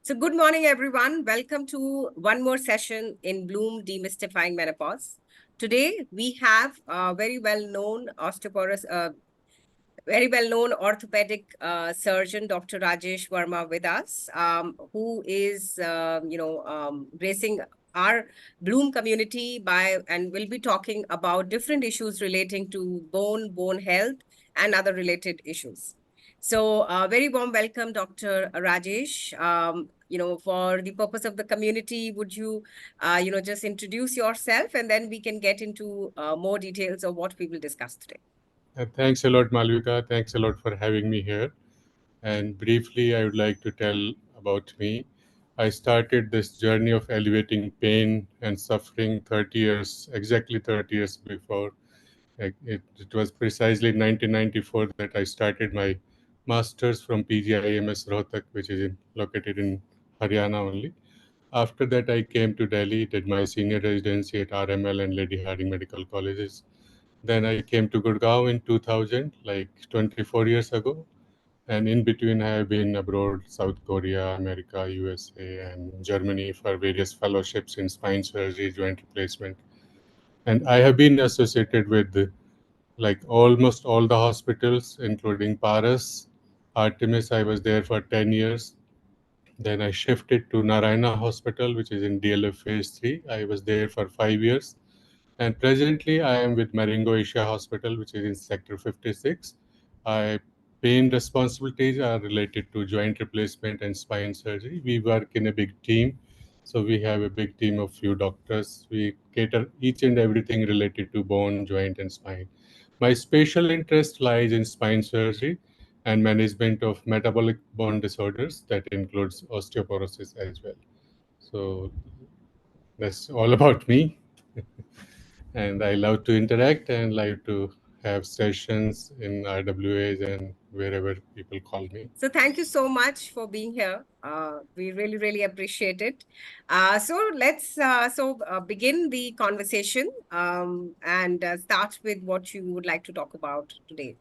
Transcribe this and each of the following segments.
So good morning, everyone. Welcome to one more session in Bloom Demystifying Menopause. Today, we have a very well-known orthopedic surgeon, Dr. Rajesh Verma, with us, who is, gracing our Bloom community and will be talking about different issues relating to bone health, and other related issues. So, very warm welcome, Dr. Rajesh. For the purpose of the community, would you, just introduce yourself, and then we can get into more details of what we will discuss today. Thanks a lot, Malvika. Thanks a lot for having me here. And briefly, I would like to tell about me. I started this journey of alleviating pain and suffering 30 years, exactly 30 years before. It was precisely 1994 that I started my master's from PGIMS Rohtak, which is located in Haryana only. After that, I came to Delhi, did my senior residency at RML and Lady Hardinge Medical Colleges. Then I came to Gurgaon in 2000, like 24 years ago. And in between, I have been abroad, South Korea, America, USA, and Germany for various fellowships in spine surgery, joint replacement. And I have been associated with like almost all the hospitals, including Paras, Artemis. I was there for 10 years. Then I shifted to Narayana Hospital, which is in DLF Phase 3. I was there for 5 years. And presently, I am with Marengo Asia Hospital, which is in Sector 56. I pain responsibilities are related to joint replacement and spine surgery. We work in a big team. So we have a big team of few doctors. We cater each and everything related to bone, joint, and spine. My special interest lies in spine surgery and management of metabolic bone disorders that includes osteoporosis as well. So that's all about me. And I love to interact and like to have sessions in RWAs and wherever people call me. So thank you so much for being here. We really, really appreciate it. So let's begin the conversation and start with what you would like to talk about today.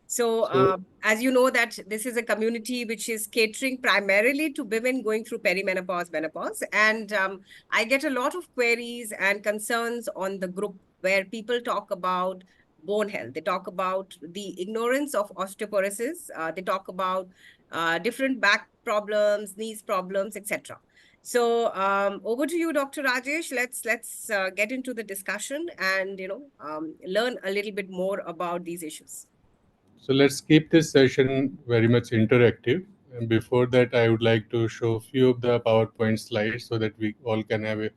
So, So, as you know, that this is a community which is catering primarily to women going through perimenopause, menopause, and I get a lot of queries and concerns on the group where people talk about bone health. They talk about the ignorance of osteoporosis. They talk about different back problems, knees problems, etc. So, over to you, Dr. Rajesh. Let's get into the discussion and learn a little bit more about these issues. so let's keep this session very much interactive. And before that, I would like to show a few of the PowerPoint slides so that we all can have a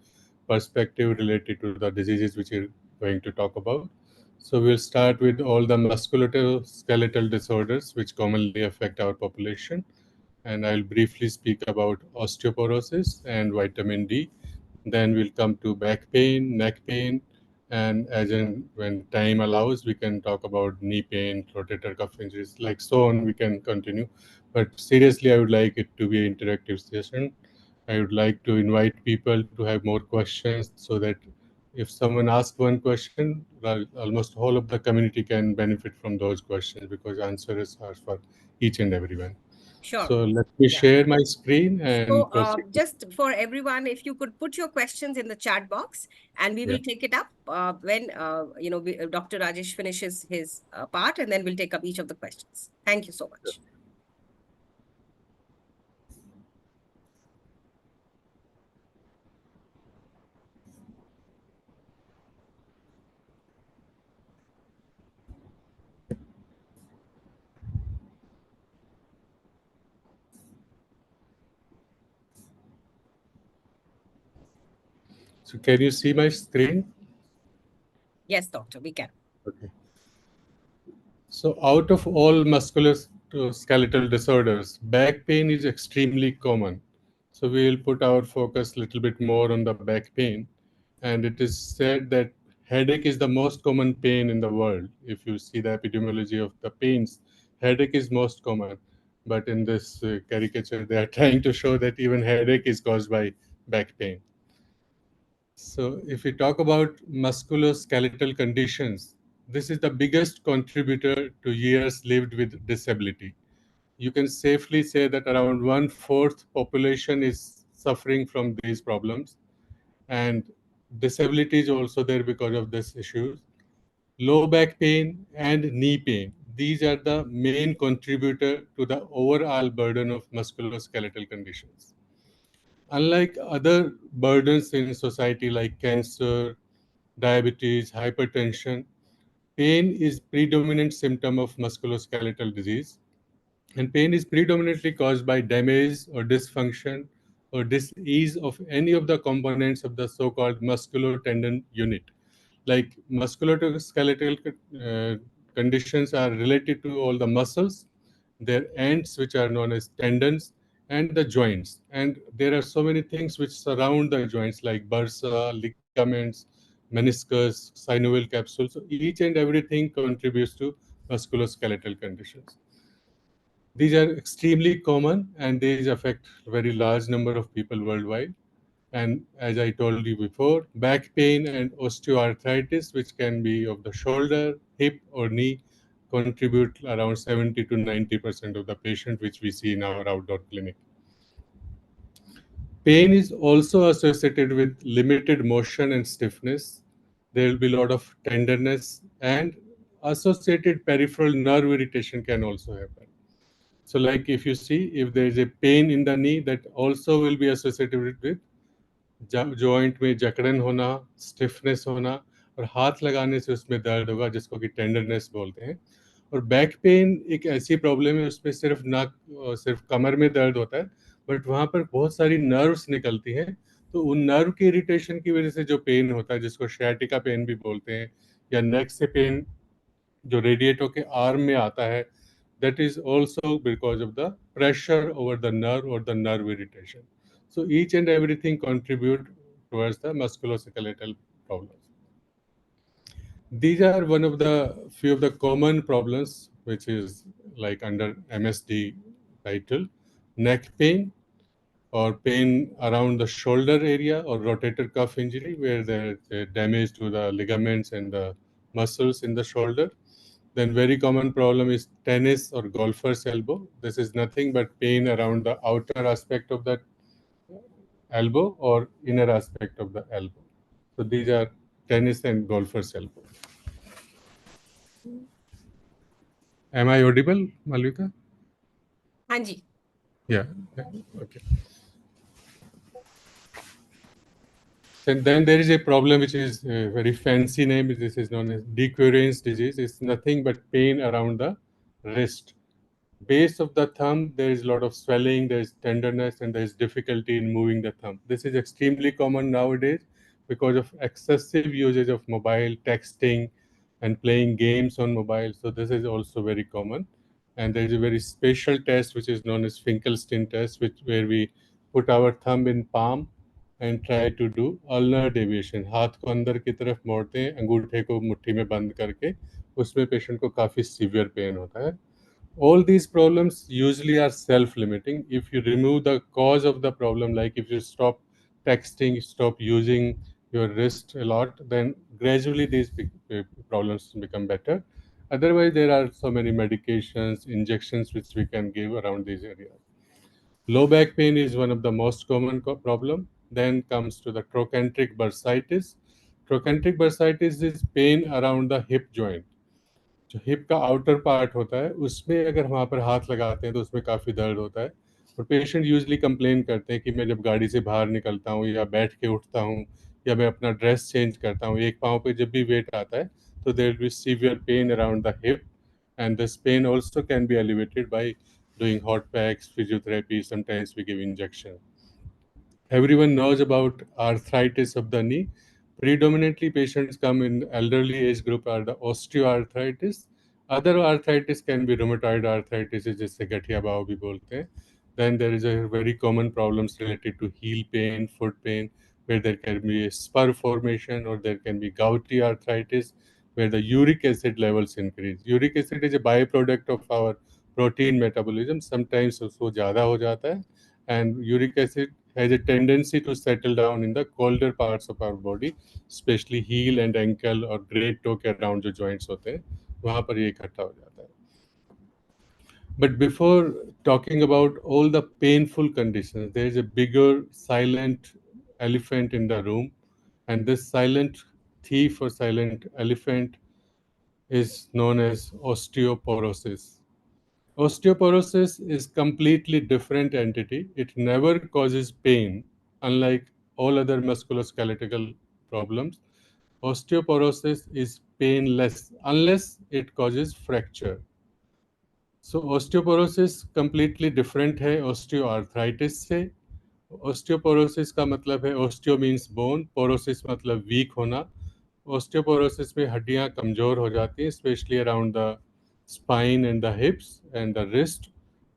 perspective related to the diseases which we're going to talk about. So we'll start with all the musculoskeletal disorders which commonly affect our population. And I'll briefly speak about osteoporosis and vitamin D. Then we'll come to back pain, neck pain, and when time allows, we can talk about knee pain, rotator cuff injuries, like so on. We can continue, but seriously, I would like it to be an interactive session. I would like to invite people to have more questions so that if someone asks one question, almost all of the community can benefit from those questions because answers are for each and everyone. Sure. So let me Yeah. share my screen So, and proceed. just for everyone, if you could put your questions in the chat box, and we Yeah. will take it up when Dr. Rajesh finishes his part, and then we'll take up each of the questions. Thank you so much. So can you see my screen? Yes, doctor, we can. Okay. So out of all musculoskeletal disorders, back pain is extremely common. So we'll put our focus a little bit more on the back pain. And it is said that headache is the most common pain in the world. If you see the epidemiology of the pains, headache is most common. But in this caricature, they are trying to show that even headache is caused by back pain. So, if we talk about musculoskeletal conditions, this is the biggest contributor to years lived with disability. you can safely say that around 1/4 population is suffering from these problems, and disability is also there because of this issue. Low back pain and knee pain, these are the main contributor to the overall burden of musculoskeletal conditions. Unlike other burdens in society like cancer, diabetes, hypertension, pain is predominant symptom of musculoskeletal disease, and pain is predominantly caused by damage or dysfunction or disease of any of the components of the so-called musculo-tendon unit. Like musculoskeletal conditions are related to all the muscles, their ends, which are known as tendons, and the joints. And there are so many things which surround the joints, like bursa, ligaments, meniscus, synovial capsule. So each and everything contributes to musculoskeletal conditions. These are extremely common and these affect a very large number of people worldwide. And as I told you before, back pain and osteoarthritis, which can be of the shoulder, hip, or knee, contribute around 70 to 90% of the patient which we see in our outdoor clinic. Pain is also associated with limited motion and stiffness. There will be a lot of tenderness, and associated peripheral nerve irritation can also happen. So like if you see, if there is a pain in the knee, that also will be associated with joint में जकड़न होना, stiffness होना, और हाथ लगाने से उसमें दर्द होगा, जिसको कि टेंडरनेस बोलते हैं. और बैक पेन एक ऐसी प्रॉब्लम है, उसमें सिर्फ कमर में दर्द होता है, बट वहाँ पर बहुत सारी नर्व्स निकलती हैं, तो उन नर्व की इरिटेशन की वजह से जो पेन होता है, जिसको शैटिका पेन भी बोलते हैं, या नेक से पेन जो रेडिएट होके आर्म में आता है, that is also because of the pressure over the nerve or the nerve irritation. So each and everything contribute towards the musculoskeletal problems. These are one of the few of the common problems which is like under MSD title: neck pain or pain around the shoulder area or rotator cuff injury where there is damage to the ligaments and the muscles in the shoulder. Then very common problem is tennis or golfer's elbow. This is nothing but pain around the outer aspect of that elbow or inner aspect of the elbow. So these are tennis and golfer's elbow. Am I audible, Malvika? Hanji. Yeah. Okay. And then there is a problem which is a very fancy name. This is known as de Quervain's disease. It's nothing but pain around the wrist. Base of the thumb, there is a lot of swelling, there is tenderness, and there is difficulty in moving the thumb. This is extremely common nowadays because of excessive usage of mobile, texting, and playing games on mobile. So this is also very common. And there is a very special test which is known as Finkelstein test, where we put our thumb in palm and try to do ulnar deviation. हाथ को अंदर की तरफ मोड़ते हैं, अंगूठे को मुट्ठी में बंद करके, उसमें पेशेंट को काफ़ी सीवियर पेन होता है. All these problems usually are self-limiting. If you remove the cause of the problem, like if you stop texting, stop using your wrist a lot, then gradually these problems become better. Otherwise, there are so many medications, injections which we can give around these areas. Low back pain is one of the most common problem. Then comes to the trochanteric bursitis. Trochanteric bursitis is pain around the hip joint. जो hip का outer part होता है, उसमें अगर वहाँ पर हाथ लगाते हैं तो उसमें काफ़ी दर्द होता है. और पेशेंट यूजली कंप्लेन करते हैं कि मैं जब गाड़ी से बाहर निकलता हूँ या बैठ के उठता हूँ या मैं अपना ड्रेस चेंज करता हूँ, एक पाँव पे जब भी वेट आता है तो there will be severe pain around the hip, and this pain also can be elevated by doing hot packs, physiotherapy, sometimes we give injection. Everyone knows about arthritis of the knee. Predominantly, patients come in elderly age group are the osteoarthritis. Other arthritis can be rheumatoid arthritis, जिसे गठिया भाव भी बोलते हैं. Then there is a very common problems related to heel pain, foot pain, where there can be a spur formation or there can be gouty arthritis, where the uric acid levels increase. Uric acid is a byproduct of our protein metabolism. Sometimes उसको ज़्यादा हो जाता है, and uric acid has a tendency to settle down in the colder parts of our body, especially heel and ankle or great toe के around जो joints होते हैं, वहाँ पर ये इकट्ठा हो जाता है. But before talking about all the painful conditions, there is a bigger silent elephant in the room, and this silent thief or silent elephant is known as osteoporosis. Osteoporosis is completely different entity. It never causes pain, unlike all other musculoskeletal problems. Osteoporosis is painless unless it causes fracture. So osteoporosis completely different है osteoarthritis से. Osteoporosis का मतलब है osteo means bone, पोरोसिस मतलब week होना. Osteoporosis में हड्डियां कमज़ोर हो जाती हैं, specially around the spine and the hips and the wrist,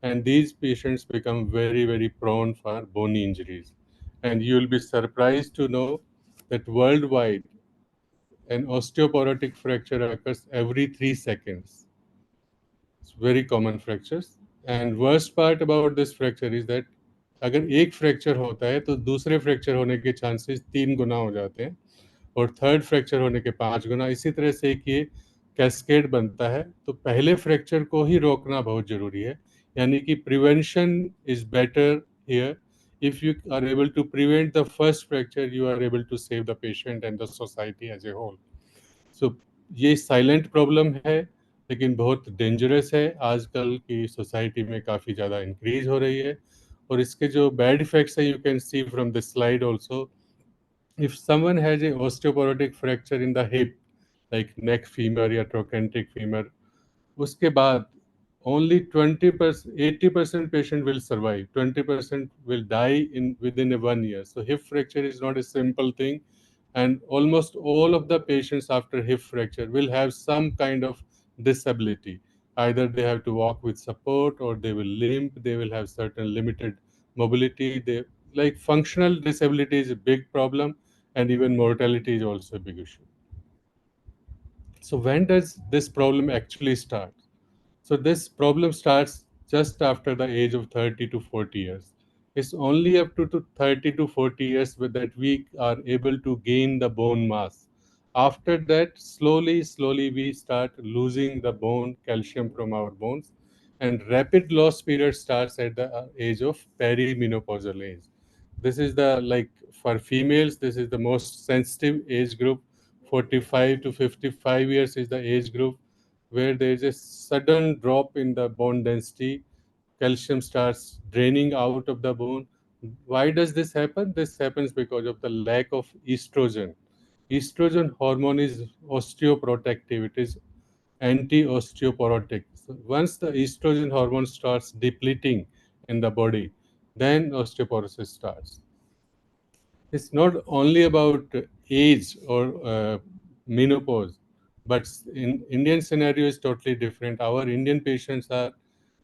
and these patients become very very prone for bony injuries. And you will be surprised to know that worldwide an osteoporotic fracture occurs every 3 seconds. It's very common fractures. And worst part about this fracture is that अगर एक fracture होता है तो दूसरे fracture होने के chances 3 गुना हो जाते हैं, और थर्ड फ्रैक्चर होने के 5 गुना. इसी तरह से एक ये कैस्केड बनता है. तो पहले फ्रैक्चर को ही रोकना बहुत ज़रूरी है, यानी कि prevention is better here. If you are able to prevent the first fracture, you are able to save the patient and the society as a whole. So ये साइलेंट प्रॉब्लम है, लेकिन बहुत डेंजरस है. आजकल की सोसाइटी में काफ़ी ज़्यादा इंक्रीज हो रही है, और इसके जो बैड इफेक्ट्स है, you can see from this slide also. If someone has a osteoporotic fracture in the hip, like neck femur या ट्रोकेंट्रिक फीमर, उसके बाद only 20%, 80% patient will survive. 20% will die in within a 1 year. So hip fracture is not a simple thing, and almost all of the patients after hip fracture will have some kind of disability. Either they have to walk with support, or they will limp. They will have certain limited mobility. They like functional disability is a big problem, and even mortality is also a big issue. So when does this problem actually start? So this problem starts just after the age of 30 to 40 years. It's only up to 30 to 40 years that we are able to gain the bone mass. After that, slowly we start losing the bone calcium from our bones, and rapid loss period starts at the age of perimenopausal age. This is the, like, for females, this is the most sensitive age group. 45 to 55 years is the age group where there is a sudden drop in the bone density. Calcium starts draining out of the bone. Why does this happen? This happens because of the lack of estrogen. Estrogen hormone is osteoprotective, it is anti osteoporotic. So once the estrogen hormone starts depleting in the body, then osteoporosis starts. It's not only about age or menopause, but in Indian scenario is totally different. Our Indian patients are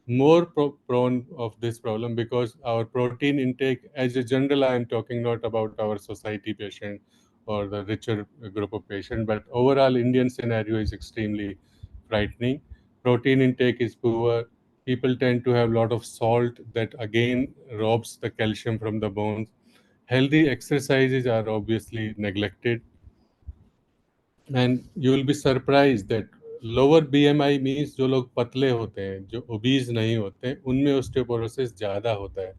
more prone of this problem because our protein intake, as a general, I am talking not about our society patient or the richer group of patient, but overall Indian scenario is extremely frightening. Protein intake is poor. People tend to have a lot of salt that again robs the calcium from the bones. Healthy exercises are obviously neglected, and you will be surprised that lower BMI means जो लोग पतले होते हैं, जो obese नहीं होते हैं, उनमें ओस्टियोपोरोसिस ज़्यादा होता है.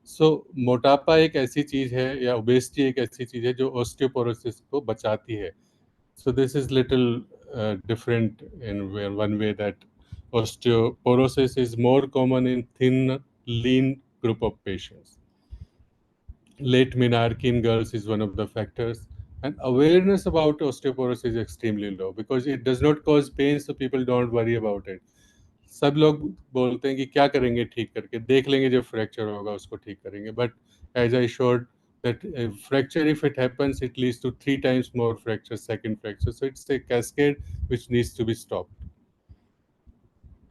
सो मोटापा एक ऐसी चीज़ है, या ओबेसिटी एक ऐसी चीज़ है जो ओस्टियोपोरोसिस को बचाती है. So this is little different in one way, that osteoporosis is more common in thin, lean group of patients. Late menarche in girls is one of the factors, and awareness about osteoporosis is extremely low because it does not cause pain, so people don't worry about it. सब लोग बोलते हैं कि क्या करेंगे ठीक करके, देख लेंगे जब फ्रैक्चर होगा उसको ठीक करेंगे. But as I showed that fracture, if it happens, it leads to 3 times more fractures, second fracture. So it's a cascade which needs to be stopped.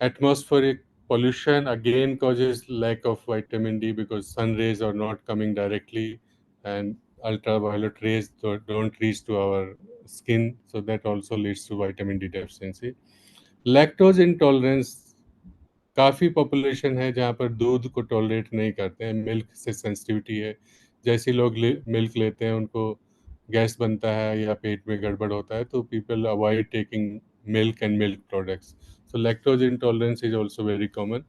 Atmospheric pollution again causes lack of vitamin D because sun rays are not coming directly, and ultraviolet rays don't reach to our skin, so that also leads to vitamin D deficiency. Lactose intolerance, काफ़ी population है जहाँ पर दूध को tolerate नहीं करते हैं, milk से सेंसिटिविटी है. जैसे लोग मिल्क लेते हैं उनको गैस बनता है या पेट में गड़बड़ होता है, तो people avoid taking milk and milk products. So lactose intolerance is also very common.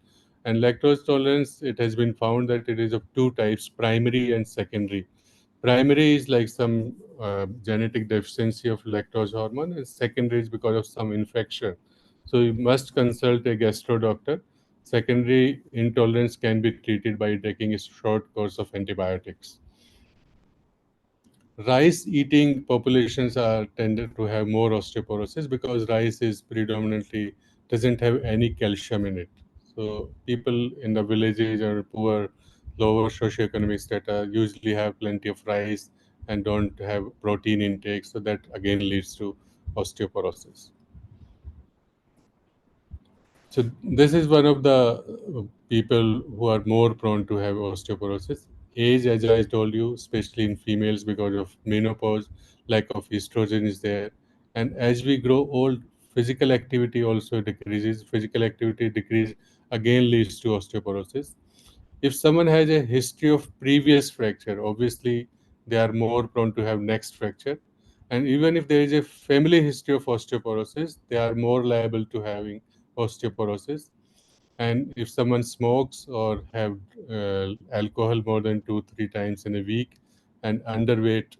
And lactose tolerance, it has been found that it is of two types, primary and secondary. Primary is like some genetic deficiency of lactose hormone, and secondary is because of some infection. So you must consult a gastro doctor. Secondary intolerance can be treated by taking a short course of antibiotics. Rice eating populations are tended to have more osteoporosis because rice is predominantly doesn't have any calcium in it. So people in the villages or poor, lower socioeconomic strata usually have plenty of rice and don't have protein intake. So that again leads to osteoporosis. So this is one of the people who are more prone to have osteoporosis. Age, as I told you, especially in females because of menopause, lack of estrogen is there. And as we grow old, physical activity also decreases. Physical activity decrease again leads to osteoporosis. If someone has a history of previous fracture, obviously they are more prone to have next fracture. And even if there is a family history of osteoporosis, they are more liable to having osteoporosis. And if someone smokes or have alcohol more than 2 3 times in a week and underweight,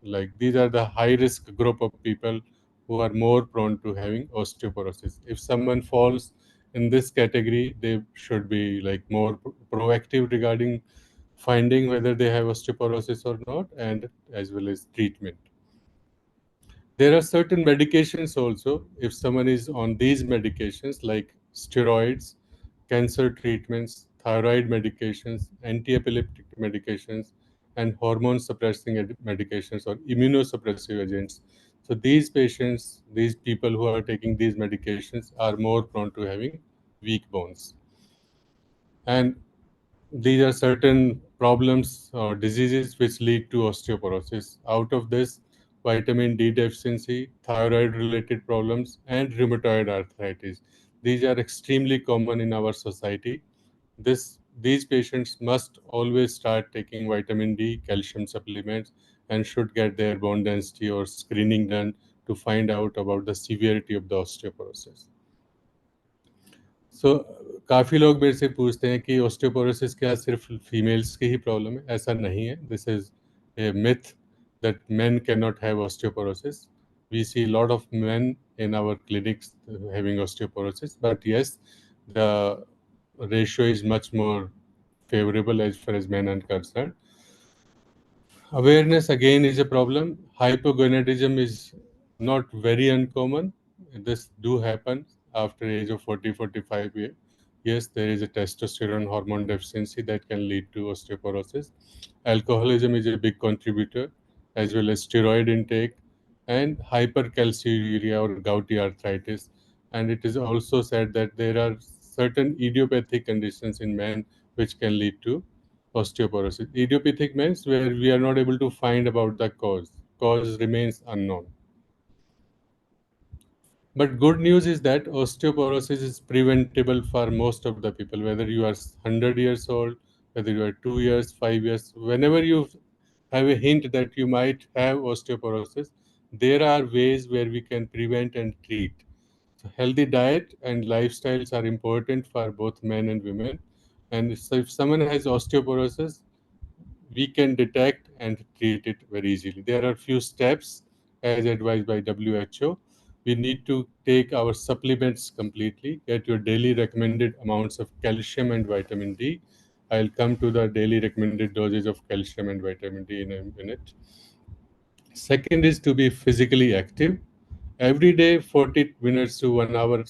like these are the high risk group of people who are more prone to having osteoporosis. If someone falls in this category, they should be like more proactive regarding finding whether they have osteoporosis or not, and as well as treatment. There are certain medications also. If someone is on these medications like steroids, cancer treatments, thyroid medications, anti-epileptic medications, and hormone suppressing medications or immunosuppressive agents. So these patients, these people who are taking these medications are more prone to having weak bones. And these are certain problems or diseases which lead to osteoporosis. Out of this, vitamin D deficiency, thyroid related problems, and rheumatoid arthritis. These are extremely common in our society. These patients must always start taking vitamin D, calcium supplements, and should get their bone density or screening done to find out about the severity of the osteoporosis. सो काफ़ी लोग मेरे से पूछते हैं कि osteoporosis क्या सिर्फ females की ही प्रॉब्लम है? ऐसा नहीं है. This is a myth that men cannot have osteoporosis. We see a lot of men in our clinics having osteoporosis, but yes, the ratio is much more favorable as far as men are concerned. Awareness again is a problem. Hypogonadism is not very uncommon. This do happen after age of 40, 45 years. Yes, there is a testosterone hormone deficiency that can lead to osteoporosis. Alcoholism is a big contributor, as well as steroid intake and hypercalciuria or gouty arthritis. And it is also said that there are certain idiopathic conditions in men which can lead to osteoporosis. Idiopathic means where we are not able to find about the cause. Cause remains unknown. But good news is that osteoporosis is preventable for most of the people, whether you are 100 years old, whether you are 2 years, 5 years, whenever you have a hint that you might have osteoporosis, there are ways where we can prevent and treat. So healthy diet and lifestyles are important for both men and women. And so if someone has osteoporosis, we can detect and treat it very easily. There are few steps as advised by WHO. We need to take our supplements completely, get your daily recommended amounts of calcium and vitamin D. I'll come to the daily recommended dosage of calcium and vitamin D in a minute. Second is to be physically active. Every day, 40 minutes to 1 hour,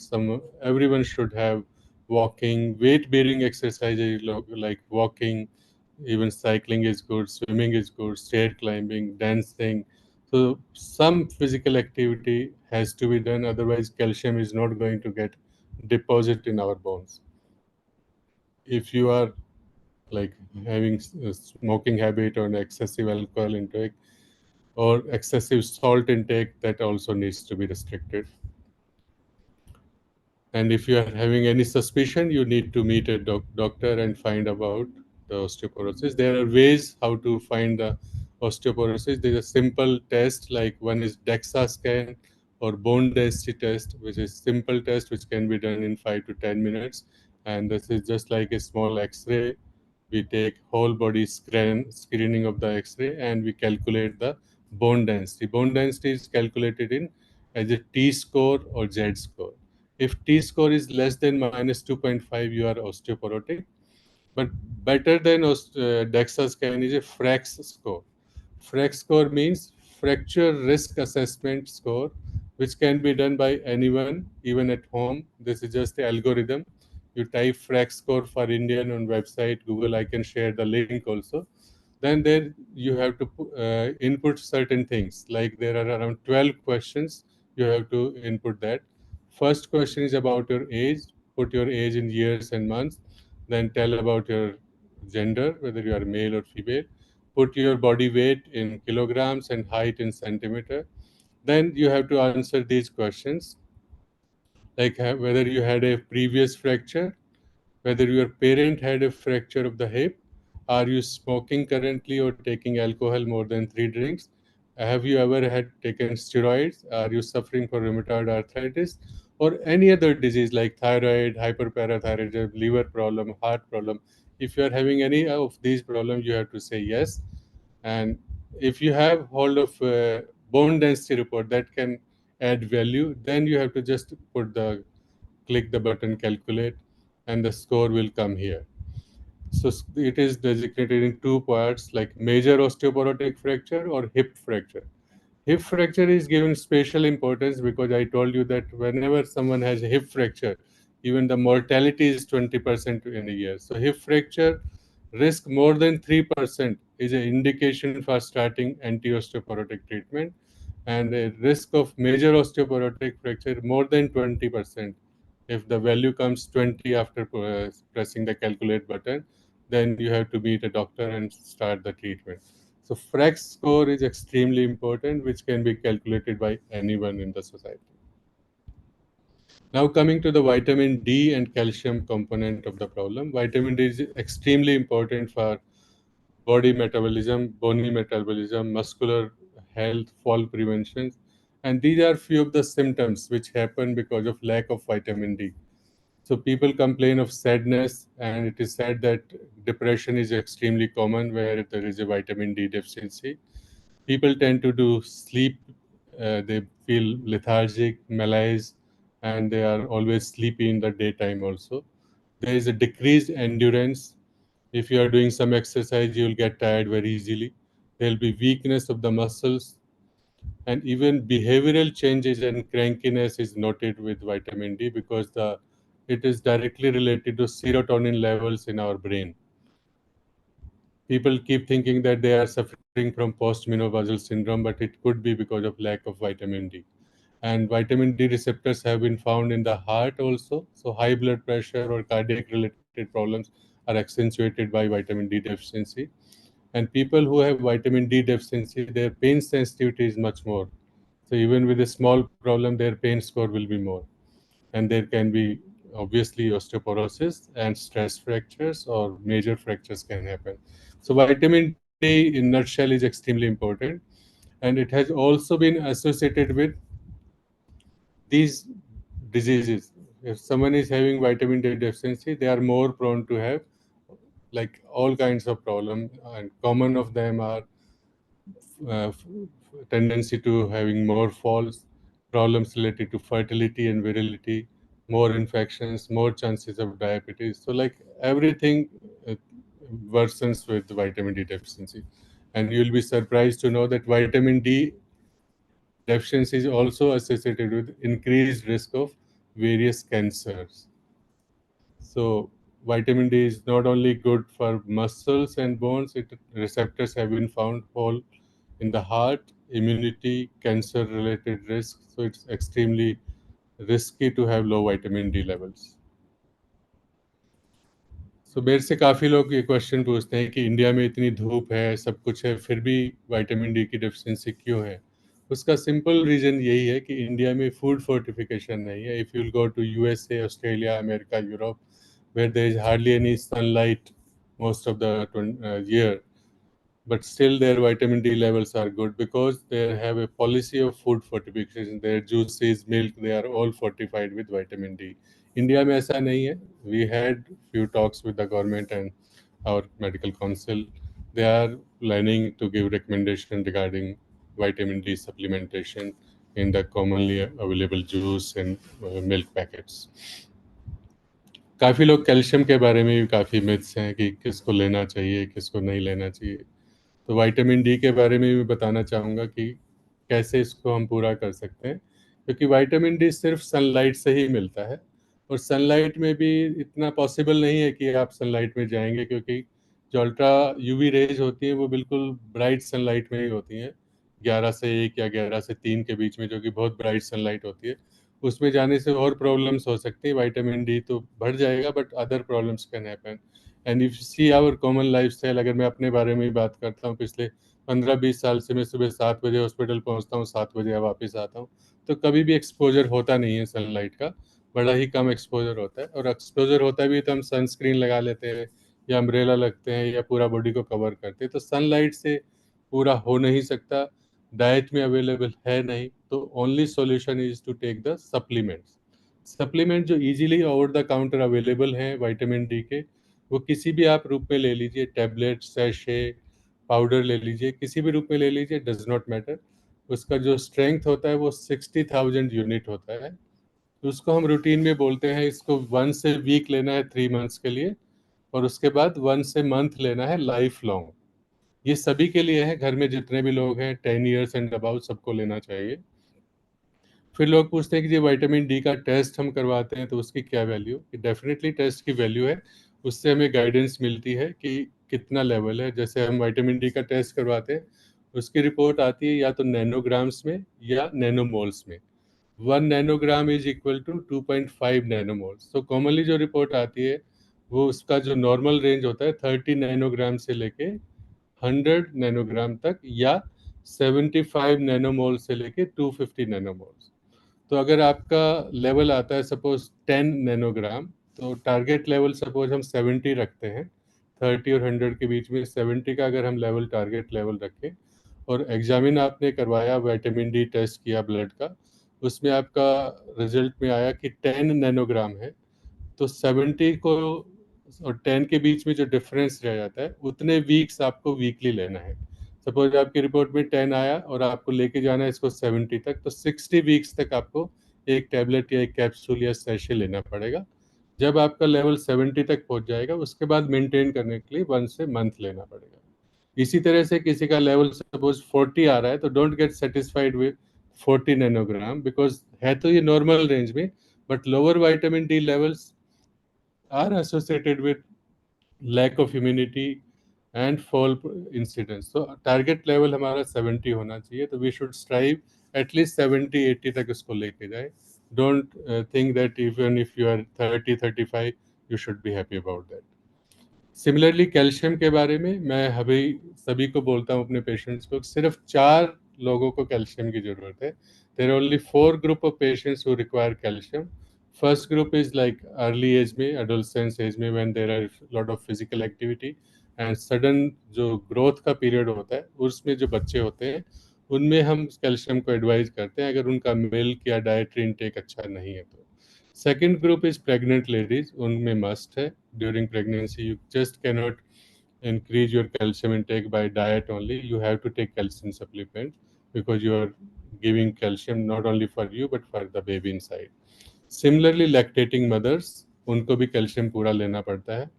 everyone should have walking, weight bearing exercises like walking, even cycling is good, swimming is good, stair climbing, dancing. So some physical activity has to be done, otherwise calcium is not going to get deposit in our bones. If you are like having a smoking habit or an excessive alcohol intake or excessive salt intake, that also needs to be restricted. And if you are having any suspicion, you need to meet a doctor and find about the osteoporosis. There are ways how to find the osteoporosis. There's a simple test, like one is DEXA scan or bone density test, which is simple test which can be done in 5 to 10 minutes. And this is just like a small X-ray. We take whole body screening of the X-ray and we calculate the bone density. Bone density is calculated in as a T score or Z score. If T score is less than minus 2.5, you are osteoporotic. But better than DEXA scan is a FRAX score. FRAX score means fracture risk assessment score, which can be done by anyone, even at home. This is just the algorithm. You type FRAX score for Indian on website, Google. I can share the link also. Then there you have to input certain things. Like there are around 12 questions. You have to input that. First question is about your age. Put your age in years and months. Then tell about your gender, whether you are male or female. Put your body weight in kilograms and height in centimeter. Then you have to answer these questions, like whether you had a previous fracture, whether your parent had a fracture of the hip, are you smoking currently or taking alcohol more than 3 drinks, have you ever had taken steroids, are you suffering from rheumatoid arthritis or any other disease like thyroid, hyperparathyroidism, liver problem, heart problem. If you are having any of these problems, you have to say yes. And if you have hold of bone density report that can add value, then you have to just click the button calculate, and the score will come here. So it is designated in two parts, like major osteoporotic fracture or hip fracture. Hip fracture is given special importance because I told you that whenever someone has a hip fracture, even the mortality is 20% in a year. So hip fracture risk more than 3% is an indication for starting anti-osteoporotic treatment, and a risk of major osteoporotic fracture more than 20%. If the value comes 20 after pressing the calculate button, then you have to meet a doctor and start the treatment. So FRAX score is extremely important, which can be calculated by anyone in the society. Now coming to the vitamin D and calcium component of the problem. Vitamin D is extremely important for body metabolism, bony metabolism, muscular health, fall prevention. And these are few of the symptoms which happen because of lack of vitamin D. So people complain of sadness, and it is said that depression is extremely common where there is a vitamin D deficiency. People tend to do sleep, they feel lethargic, malaise, and they are always sleepy in the daytime also. There is a decreased endurance. If you are doing some exercise, you will get tired very easily. There will be weakness of the muscles, and even behavioral changes and crankiness is noted with vitamin D because it is directly related to serotonin levels in our brain. People keep thinking that they are suffering from postmenopausal syndrome, but it could be because of lack of vitamin D. And vitamin D receptors have been found in the heart also. So high blood pressure or cardiac related problems are accentuated by vitamin D deficiency. And people who have vitamin D deficiency, their pain sensitivity is much more. So even with a small problem, their pain score will be more. And there can be obviously osteoporosis and stress fractures or major fractures can happen. So vitamin D in nutshell is extremely important, and it has also been associated with these diseases. If someone is having vitamin D deficiency, they are more prone to have like all kinds of problems, and common of them are tendency to having more falls, problems related to fertility and virility, more infections, more chances of diabetes. So, like everything uh, worsens with vitamin D deficiency. And you'll be surprised to know that vitamin D deficiency is also associated with increased risk of various cancers. So vitamin D is not only good for muscles and bones, it receptors have been found whole in the heart, immunity, cancer related risk. So it's extremely risky to have low vitamin D levels. सो मेरे से काफ़ी लोग ये question पूछते हैं कि India में इतनी धूप है, सब कुछ है, फिर भी विटामिन डी की डेफिशिएंसी क्यों है? उसका सिंपल रीज़न यही है कि इंडिया में फूड फोर्टिफिकेशन नहीं है. If you will go to USA, Australia, America, Europe, where there is hardly any sunlight most of the year, but still their vitamin D levels are good because they have a policy of food fortification. Their juices, milk, they are all fortified with vitamin D. India में ऐसा नहीं है. We had few talks with the government and our medical council. They are planning to give recommendation regarding vitamin D supplementation in the commonly available juice and milk packets. काफ़ी लोग calcium के बारे में भी काफ़ी मिथ्स हैं कि किसको लेना चाहिए, किसको नहीं लेना चाहिए. तो विटामिन डी के बारे में भी बताना चाहूँगा कि कैसे इसको हम पूरा कर सकते हैं, क्योंकि विटामिन डी सिर्फ सनलाइट से ही मिलता है. और सनलाइट में भी इतना पॉसिबल नहीं है कि आप सनलाइट में जाएंगे, क्योंकि जो अल्ट्रा यूवी रेज होती हैं वो बिल्कुल ब्राइट सनलाइट में ही होती हैं, 11 से 1 या 11 से 3 के बीच में, जो कि बहुत ब्राइट सनलाइट होती है. उसमें जाने से और प्रॉब्लम्स हो सकती है. विटामिन डी तो बढ़ जाएगा, but other problems can happen. And if see our common lifestyle, अगर मैं अपने बारे में ही बात करता हूँ, पिछले 15-20 साल से मैं सुबह 7 बजे हॉस्पिटल पहुँचता हूँ, 7 बजे वापस आता हूँ. तो कभी भी एक्सपोजर होता नहीं है सनलाइट का, बड़ा ही कम एक्सपोजर होता है. और एक्सपोजर होता भी तो हम सनस्क्रीन लगा लेते हैं या अम्ब्रेला लगते हैं या पूरा बॉडी को कवर करते हैं. तो सनलाइट से पूरा हो नहीं सकता, डाइट में अवेलेबल है नहीं. तो only solution is to take the supplements. Supplement जो easily over the counter available हैं विटामिन डी के, वो किसी भी आप रूप में ले लीजिए, टैबलेट, सैशे, पाउडर ले लीजिए, किसी भी रूप में ले लीजिए, डज नॉट मैटर. उसका जो स्ट्रेंथ होता है वो 60,000 यूनिट होता है. तो उसको हम रूटीन में बोलते हैं, इसको 1 से वीक लेना है 3 मंथ्स के लिए, और उसके बाद 1 से मंथ लेना है लाइफ लॉन्ग. ये सभी के लिए है, घर में जितने भी लोग हैं 10 ईयर्स एंड अबाउट सबको लेना चाहिए. फिर लोग पूछते हैं कि जी विटामिन डी का टेस्ट हम करवाते हैं तो उसकी क्या वैल्यू. डेफिनेटली टेस्ट की वैल्यू है, उससे हमें गाइडेंस मिलती है कि कितना लेवल है. जैसे हम विटामिन डी का टेस्ट करवाते हैं, उसकी रिपोर्ट आती है या तो नैनोग्राम्स में या नैनोमोल्स में. 1 nanogram is equal to 2.5 nanomoles. तो कॉमनली जो रिपोर्ट आती है वो उसका जो नॉर्मल रेंज होता है 30 नैनोग्राम से लेके 100 नैनोग्राम तक, या 75 नैनोमोल से लेके 250 नैनोमोल्स. तो अगर आपका लेवल आता है सपोज 10 नैनोग्राम, तो टारगेट लेवल सपोज हम 70 रखते हैं, 30 और 100 के बीच में 70 का अगर हम लेवल टारगेट लेवल रखें, और एग्जामिन आपने करवाया, विटामिन डी टेस्ट किया ब्लड का, उसमें आपका रिजल्ट में आया कि 10 नैनोग्राम है, तो 70 को और 10 के बीच में जो डिफरेंस रह जाता है, उतने वीक्स आपको वीकली लेना है. सपोज आपकी रिपोर्ट में 10 आया और आपको लेके जाना है इसको 70 तक, तो 60 वीक्स तक आपको एक टैबलेट या एक कैप्सूल या सैशे लेना पड़ेगा. जब आपका लेवल 70 तक पहुंच जाएगा, उसके बाद मेंटेन करने के लिए 1 से मंथ लेना पड़ेगा. इसी तरह से किसी का लेवल सपोज 40 आ रहा है, तो don't get satisfied with 40 nanogram, because है तो ये नॉर्मल रेंज में, but lower vitamin D levels are associated with lack of immunity and fall incidence. तो टारगेट लेवल हमारा 70 होना चाहिए. तो वी शुड स्ट्राइव एटलीस्ट 70-80 तक इसको लेके जाए. Don't think that even if you are 30-35 you should be happy about that. Similarly calcium के बारे में मैं अभी सभी को बोलता हूँ, अपने पेशेंट्स को, सिर्फ 4 लोगों को कैल्शियम की ज़रूरत है. There are only 4 group of patients who require calcium. First group is like early age में, एडोलसेंस एज में, when there are lot of physical activity and sudden जो ग्रोथ का पीरियड होता है, उसमें जो बच्चे होते हैं उनमें हम कैल्शियम को एडवाइज करते हैं, अगर उनका मिल्क या डाइटरी इनटेक अच्छा नहीं है तो. Second group is pregnant ladies, उनमें मस्ट है. During pregnancy you just cannot increase your calcium intake by diet only. You have to take calcium supplement, because you are giving calcium not only for you but for the baby inside. Similarly, lactating mothers, उनको भी calcium पूरा लेना पड़ता है.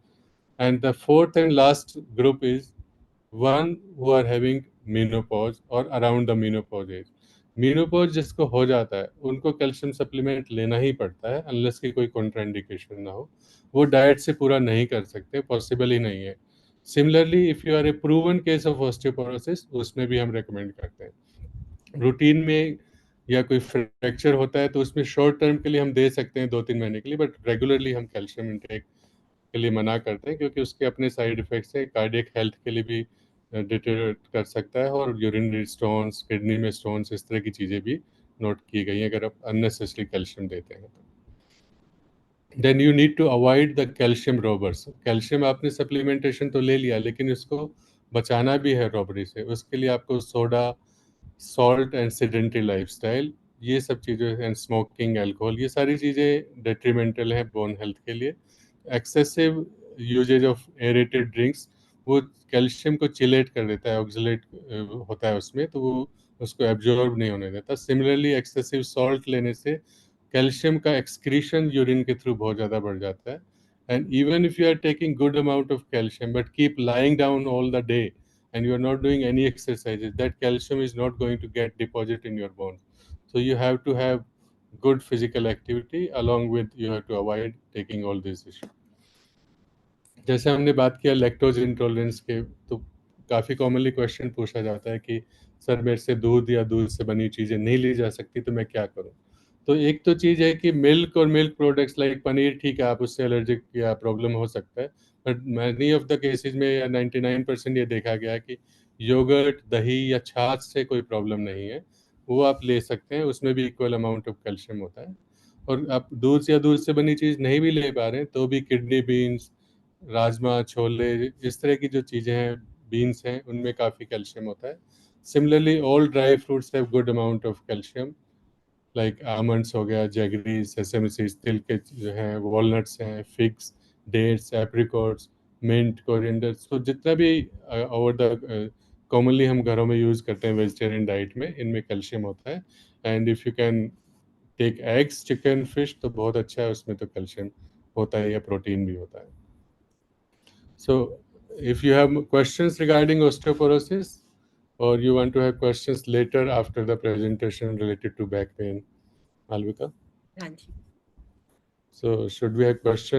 And the fourth and last group is one who are having menopause or around the menopause age. Menopause जिसको हो जाता है उनको कैल्शियम सप्लीमेंट लेना ही पड़ता है, अनलेस की कोई कॉन्ट्राइंडिकेशन ना हो. वो डाइट से पूरा नहीं कर सकते, पॉसिबल ही नहीं है. Similarly if you are a proven case of osteoporosis, उसमें भी हम रेकमेंड करते हैं. रूटीन में या कोई फ्रैक्चर होता है तो उसमें शॉर्ट टर्म के लिए हम दे सकते हैं 2-3 महीने के लिए, बट रेगुलरली हम कैल्शियम इंटेक के लिए मना करते हैं, क्योंकि उसके अपने साइड इफ़ेक्ट्स हैं. कार्डियक हेल्थ के लिए भी डिटेरियोरेट कर सकता है, और यूरिनरी स्टोन्स, किडनी में स्टोन्स, इस तरह की चीज़ें भी नोट की गई हैं अगर आप अननेसेसरी कैल्शियम देते हैं तो. Then you need to avoid the calcium robbers. Calcium आपने सप्लीमेंटेशन तो ले लिया, लेकिन इसको बचाना भी है रॉबरी से. उसके लिए आपको soda, salt and sedentary lifestyle, ये सब चीज़ें, एंड स्मोकिंग, अल्कोहल, ये सारी चीज़ें डेट्रीमेंटल हैं बोन हेल्थ के लिए। Excessive usage of aerated drinks, वो कैल्शियम को चिलेट कर देता है, ऑक्सलेट होता है उसमें, तो वो उसको एब्जॉर्ब नहीं होने देता। सिमिलरली एक्सेसिव सॉल्ट लेने से कैल्शियम का एक्सक्रीशन यूरिन के थ्रू बहुत ज़्यादा बढ़ जाता है। And even if you are taking good amount of calcium but keep lying down all the day and you are not doing any exercises, that calcium is not going to get deposit in your bones. So you have to have good physical activity, along with you have to avoid taking all these issues. जैसे हमने बात किया lactose intolerance के, तो काफ़ी commonly question पूछा जाता है कि सर मेरे से दूध या दूध से बनी चीज़ें नहीं ली जा सकती, तो मैं क्या करूं? तो एक तो चीज़ है कि मिल्क और मिल्क प्रोडक्ट्स लाइक पनीर, ठीक है, आप उससे एलर्जिक या प्रॉब्लम हो सकता है, but many of the cases में या 99% ये देखा गया है कि योगर्ट, दही या छाछ से कोई प्रॉब्लम नहीं है, वो आप ले सकते हैं, उसमें भी इक्वल अमाउंट ऑफ कैल्शियम होता है। और आप दूध या दूध से बनी चीज़ नहीं भी ले पा रहे हैं तो भी किडनी बीन्स, राजमा, छोले, इस तरह की जो चीज़ें हैं, बीन्स हैं, उनमें काफ़ी कैल्शियम होता है। Similarly all dry fruits have good amount of calcium, like almonds हो गया, जैगरी, सेसमी सीड्स, तिल के जो हैं, वॉलनट्स हैं, figs, dates, apricots, mint, coriander, तो जितना भी ओवर द कॉमनली हम घरों में यूज़ करते हैं वेजिटेरियन डाइट में, इनमें कैल्शियम होता है। And if you can take eggs, chicken, fish, तो बहुत अच्छा है, उसमें तो कैल्शियम होता है या प्रोटीन भी होता है। So, if you have questions regarding osteoporosis, or you want to have questions later after the presentation related to back pain, Malvika. Thank you. So, should we have questions?